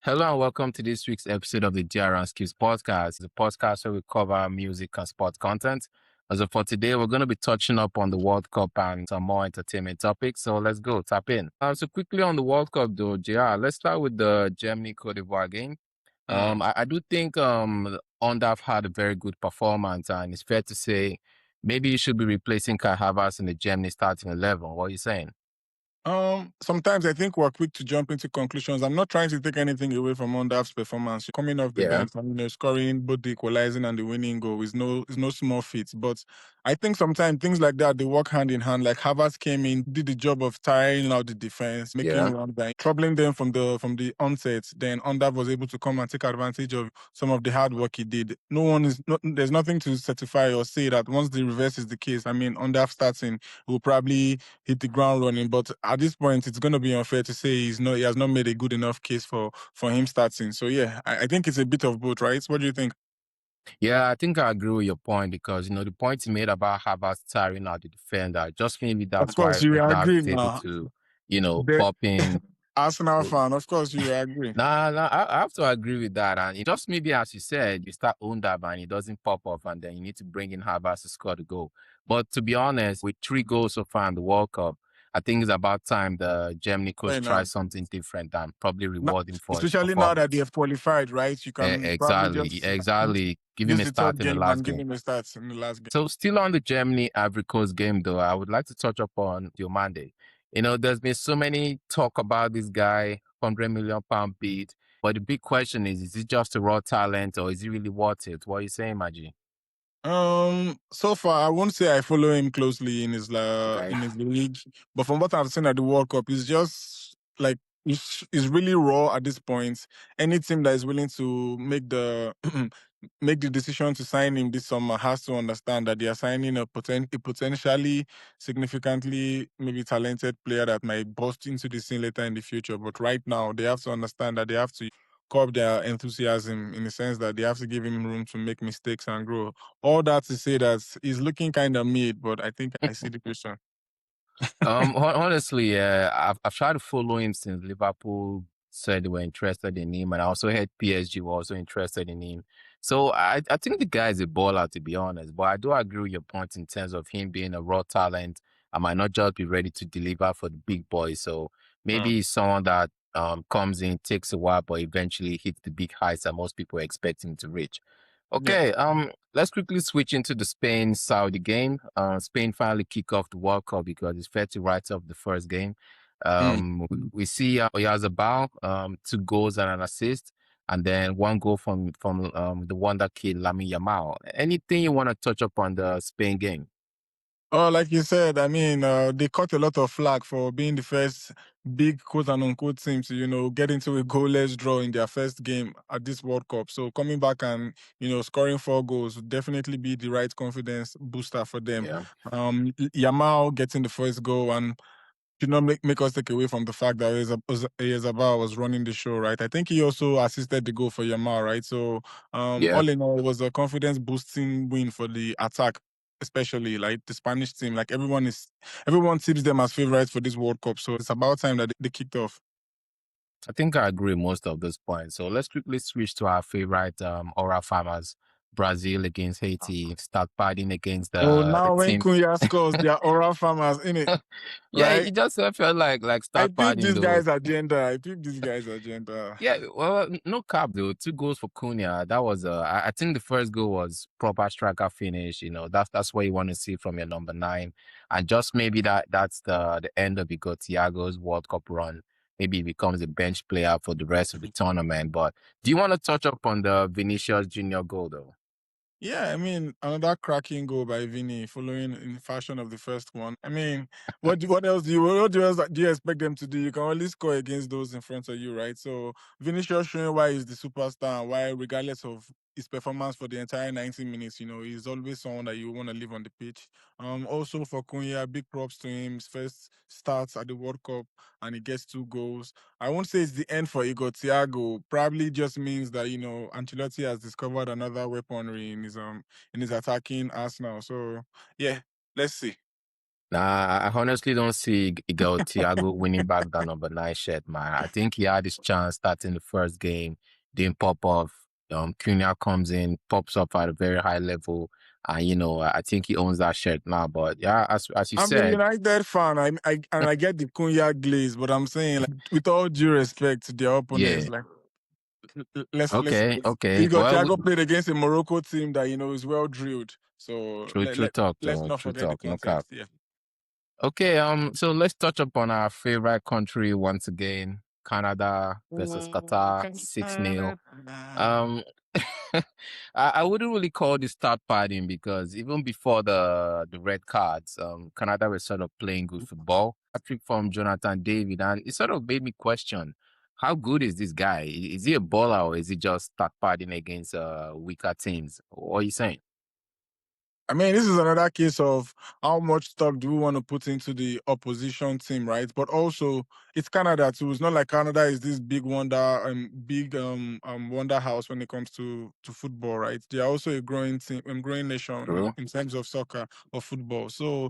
Hello and welcome to this week's episode of the JR&Skipps podcast, the podcast where we cover music and sport content. As of for today, we're going to be touching up on the World Cup and some more entertainment topics. So let's go, tap in. So quickly on the World Cup though, JR, let's start with the Germany-Cote d'Ivoire game. I do think Undav had a very good performance, and it's fair to say maybe he should be replacing Kai Havertz in the Germany starting 11. What are you saying? Sometimes I think we're quick to jump into conclusions. I'm not trying to take anything away from Undav's performance. Coming off the bench and scoring both the equalizing and the winning goal is no small feat. But I think sometimes things like that they work hand in hand. Like Havertz came in, did the job of tiring out the defense, making run by troubling them from the onset. Then Undav was able to come and take advantage of some of the hard work he did. There's nothing to certify or say that once the reverse is the case. I mean, Undav starting will probably hit the ground running. But at this point, it's going to be unfair to say he has not made a good enough case for him starting. So yeah, I think it's a bit of both, right? What do you think? Yeah, I think I agree with your point because, the point you made about Havertz tiring out the defender, just maybe Of that's why course, you Undav agree is able now. to, The pop in. Arsenal fan, of course, you agree. Nah, I have to agree with that. And it just maybe, as you said, you start Undav and it doesn't pop off, and then you need to bring in Havertz to score the goal. But to be honest, with 3 goals so far in the World Cup, I think it's about time the Germany coach tries something different and probably reward him for his Especially now that they performance. have qualified, right? You can probably just Exactly. Give him use a the third start in the game last and give game. him a start in the last game. So still on the Germany Ivory Coast game though, I would like to touch upon Diomande. There's been so many talk about this guy, £100 million bid. But the big question is he just a raw talent or is he really worth it? What are you saying, Maji? So far, I won't say I follow him closely in his Okay. in his league, but from what I've seen at the World Cup, he's just like he's really raw at this point. Any team that is willing to make the make the decision to sign him this summer has to understand that they are signing a potentially significantly maybe talented player that might burst into the scene later in the future. But right now, they have to understand that they have to curb their enthusiasm in the sense that they have to give him room to make mistakes and grow. All that to say that he's looking kind of mid, but I think I see the question. Honestly, I've tried to follow him since Liverpool said they were interested in him, and I also heard PSG were also interested in him. So I think the guy is a baller, to be honest. But I do agree with your point in terms of him being a raw talent. I might not just be ready to deliver for the big boys. So maybe he's someone that comes in, takes a while, but eventually hits the big heights that most people expect him to reach. Okay, let's quickly switch into the Spain-Saudi game. Spain finally kick off the World Cup because it's fair to write off the first game. We see Oyarzabal, 2 goals and an assist, and then 1 goal from the wonder kid Lamine Yamal. Anything you want to touch up on the Spain game? Oh, like you said, I mean, they caught a lot of flack for being the first big quote and unquote team to, get into a goalless draw in their first game at this World Cup. So coming back and, scoring 4 goals would definitely be the right confidence booster for them. Yeah. Yamal getting the first goal and should not make us take away from the fact that Oyarzabal was running the show, right? I think he also assisted the goal for Yamal, right? So all in all, it was a confidence boosting win for the attack, especially like the Spanish team. Like everyone tips them as favorites for this World Cup. So it's about time that they kicked off. I think I agree with most of those points. So let's quickly switch to our favorite oral farmers. Brazil against Haiti, start fighting against Oh, the now when team. Cunha scores, they are oral farmers in it, Yeah, right? it just felt like I start picked fighting this though. guy's agenda. I picked this guy's agenda. Yeah, well, no cap though. 2 goals for Cunha. That was I think the first goal was proper striker finish. That's what you want to see from your number 9, and just maybe that's the end of Thiago's World Cup run. Maybe he becomes a bench player for the rest of the tournament. But do you want to touch up on the Vinicius Junior goal though? Yeah, I mean, another cracking goal by Vini, following in fashion of the first one. I mean, what else do you expect them to do? You can only score against those in front of you, right? So Vinicius showing why he's the superstar and why, regardless of his performance for the entire 90 minutes, he's always someone that you want to leave on the pitch. Also for Cunha, big props to him. His first starts at the World Cup and he gets 2 goals. I won't say it's the end for Igor Thiago. Probably just means that Ancelotti has discovered another weaponry in his attacking arsenal. So yeah, let's see. Nah, I honestly don't see Igor Thiago winning back that number 9 shirt, man. I think he had his chance starting the first game, didn't pop off. Cunha comes in, pops up at a very high level, and I think he owns that shirt now. But yeah, as you I'm a said, United fan. I get the Cunha glaze, but I'm saying, like, with all due respect to their opponents, yeah, like, let's okay. Igor Well, Thiago played against a Morocco team that is well drilled. So true talk, let's though. not True forget the talk, no cap. context. Yeah. Okay, so let's touch upon our favorite country once again, Canada versus Qatar, 6-0. Um, I wouldn't really call this start partying because even before the red cards, Canada was sort of playing good football. A trick from Jonathan David, and it sort of made me question how good is this guy? Is he a baller or is he just start partying against weaker teams? What are you saying? I mean, this is another case of how much stock do we want to put into the opposition team, right? But also, it's Canada too. It's not like Canada is this big wonder house when it comes to football, right? They are also a growing team, growing nation True. in terms of soccer or football. So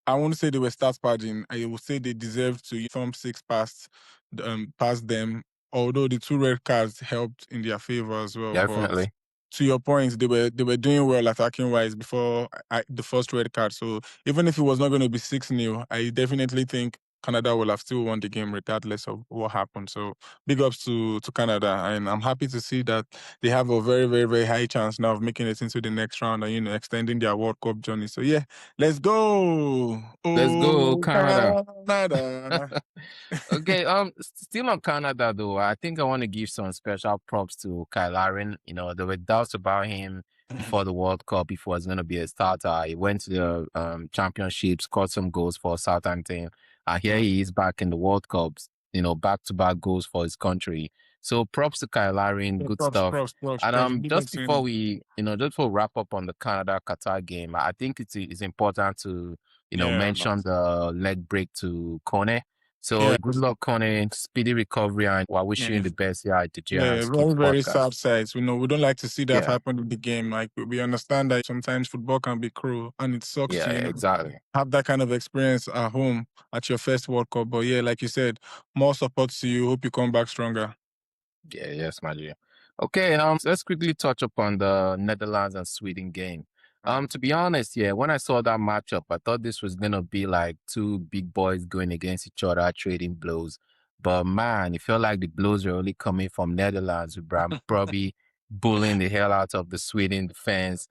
I won't say they were start padding. I would say they deserve to thumb six past them. Although the two red cards helped in their favor as well, but Definitely. to your point, they were doing well attacking wise before the first red card. So even if it was not going to be 6-0, I definitely think Canada will have still won the game regardless of what happened. So big ups to Canada, and I'm happy to see that they have a very, very, very high chance now of making it into the next round and extending their World Cup journey. So yeah, let's go! Let's go, Oh, Canada. Canada! Okay, still on Canada though, I think I want to give some special props to Kai Havertz. There were doubts about him before the World Cup if he was going to be a starter. He went to the championship, scored some goals for Southampton, and here he is back in the World Cups. Back-to-back goals for his country. So props to Kai Havertz, Yeah, good props, stuff. props, props, And props. Big just ups to before him. we wrap up on the Canada Qatar game, I think it's important to Yeah, mention the leg break to Kone. So yeah. good luck, Kone. Speedy recovery, and we're wishing you Yeah. the best here at the Yeah, JR&Skipps very, very podcast. sad sights. We don't like to see that Yeah, happen in the game. Like, we understand that sometimes football can be cruel and it sucks yeah, to, exactly. have that kind of experience at home at your first World Cup. But yeah, like you said, more support to you. Hope you come back stronger. Yeah, yes, my dear. Okay, let's quickly touch upon the Netherlands and Sweden game. To be honest, yeah, when I saw that matchup, I thought this was gonna be like two big boys going against each other, trading blows. But man, it felt like the blows were only coming from Netherlands, with Bram probably bullying the hell out of the Sweden defense,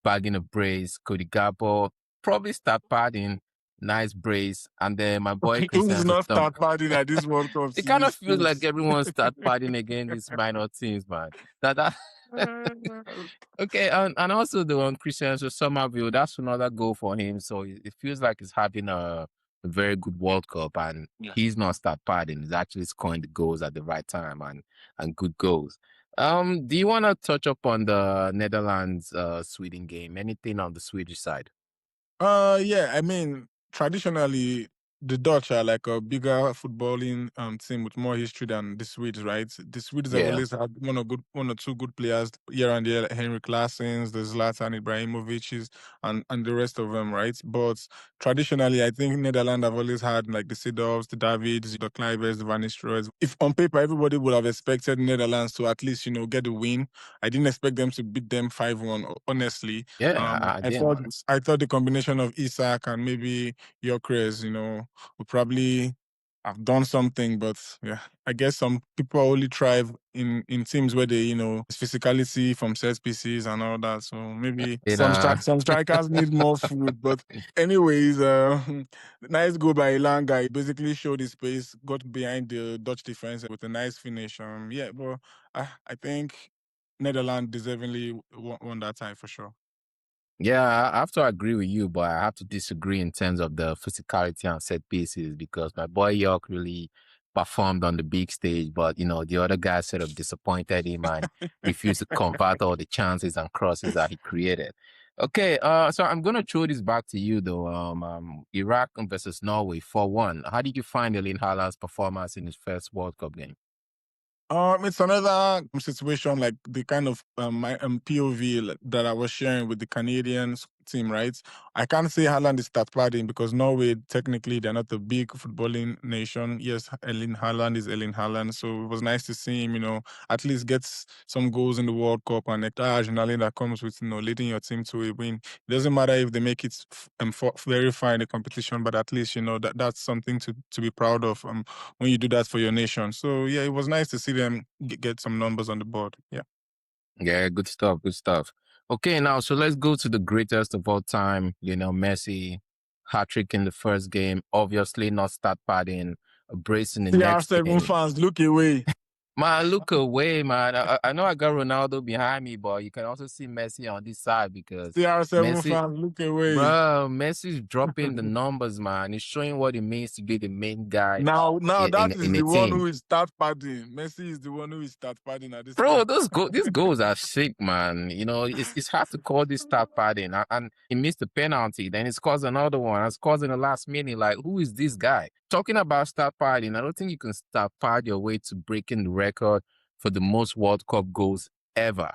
bagging a brace, Cody Gakpo, probably start padding, nice brace, and then my boy Who Christian is just not start padding at this World Cup it to kind of use feels like space? everyone start padding again these minor teams, man. That okay, and also the one Christian so Somerville, that's another goal for him. So it feels like he's having a very good World Cup, and he's not start padding. He's actually scoring the goals at the right time and good goals. Do you want to touch up on the Netherlands Sweden game? Anything on the Swedish side? Yeah, I mean, traditionally, the Dutch are like a bigger footballing team with more history than the Swedes, right? The Swedes have Yeah. always had one or two good players year and year, like Henrik Larsens, the Zlatan Ibrahimovic's, and the rest of them, right? But traditionally, I think Netherlands have always had like the Seedorfs, the Davids, the Kluivers, the Van Nistelrooys. If on paper everybody would have expected Netherlands to at least get the win, I didn't expect them to beat them 5-1. Honestly, Yeah, I I didn't. thought the combination of Isak and maybe Gyökeres, would probably have done something, but yeah, I guess some people only thrive in teams where they, physicality from set pieces and all that. So maybe You know, some strikers need more food. But anyways, nice goal by Elanga. He basically showed his pace, got behind the Dutch defense with a nice finish. Yeah, but I think Netherlands deservingly won that tie for sure. yeah, I have to agree with you, but I have to disagree in terms of the physicality and set pieces because my boy York really performed on the big stage, but the other guys sort of disappointed him and refused to convert all the chances and crosses that he created. Okay, so I'm gonna throw this back to you though. Iraq versus Norway 4-1. How did you find Erling Haaland's performance in his first World Cup game? It's another situation like the kind of POV that I was sharing with the Canadians team, right? I can't say Haaland is stat padding because Norway, technically, they're not a big footballing nation. Yes, Erling Haaland is Erling Haaland. So it was nice to see him, at least get some goals in the World Cup and the adrenaline that comes with, leading your team to a win. It doesn't matter if they make it very far in the competition, but at least, that's something to be proud of when you do that for your nation. So, yeah, it was nice to see them get some numbers on the board. Yeah. Yeah, good stuff, good stuff. Okay, now, so let's go to the greatest of all time, Messi, hat-trick in the first game, obviously not start padding, a brace in the next CR7 game. fans, look away. Man, look away, man. I know I got Ronaldo behind me, but you can also see Messi on this side because CR7 Messi, fans, look away. bro, Messi's dropping the numbers, man. He's showing what it means to be the main guy Now that is in the a one team. who is start padding. Messi is the one who is start padding at this Bro, point. these goals are sick, man. It's hard to call this start padding. And he missed the penalty. Then he scores another one and scores in the last minute. Like, who is this guy? Talking about start padding, I don't think you can start pad your way to breaking the record for the most World Cup goals ever.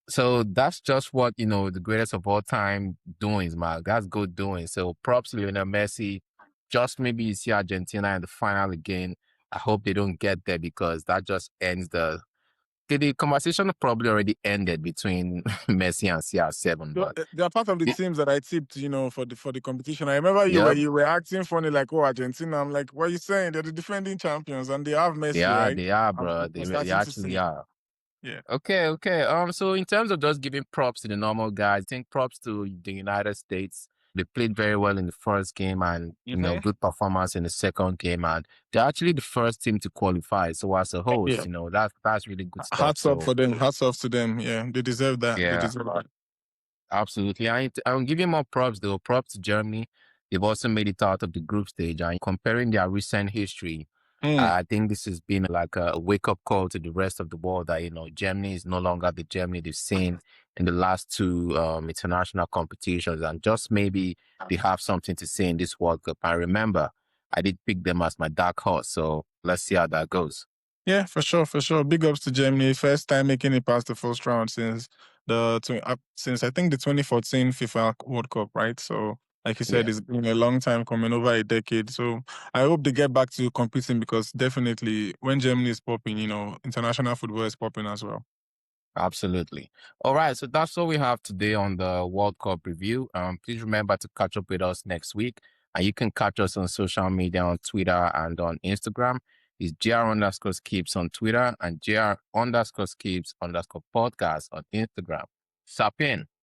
So that's just what, the greatest of all time doings, man. That's good doing. So props to Lionel Messi. Just maybe you see Argentina in the final again. I hope they don't get there because that just ends the conversation probably already ended between Messi and CR7, but They are part of the teams that I tipped, for the competition. I remember yep, you were acting funny, like, oh, Argentina. I'm like, what are you saying? They're the defending champions and they have Messi, right? they are, I'm bro. They starting to actually see. are. Yeah. Okay. So in terms of just giving props to the normal guys, I think props to the United States. They played very well in the first game and, good performance in the second game. And they're actually the first team to qualify. So as a host, that's really good stuff. Hats up for them. Hats off to them. Yeah, they deserve that. Yeah. They deserve that. Absolutely. I'll give you more props though. Props to Germany. They've also made it out of the group stage. And comparing their recent history, I think this has been like a wake-up call to the rest of the world that, Germany is no longer the Germany they've seen in the last two international competitions. And just maybe they have something to say in this World Cup. And remember, I did pick them as my dark horse. So let's see how that goes. Yeah, for sure, for sure. Big ups to Germany. First time making it past the first round since since I think the 2014 FIFA World Cup, right? So, like you said, Yeah. it's been a long time coming, over a decade. So I hope they get back to competing because definitely when Germany is popping, international football is popping as well. Absolutely. All right. So that's all we have today on the World Cup review. Please remember to catch up with us next week. And you can catch us on social media on Twitter and on Instagram. It's JR_Skipps on Twitter and JR_Skipps_podcast on Instagram. Sapin.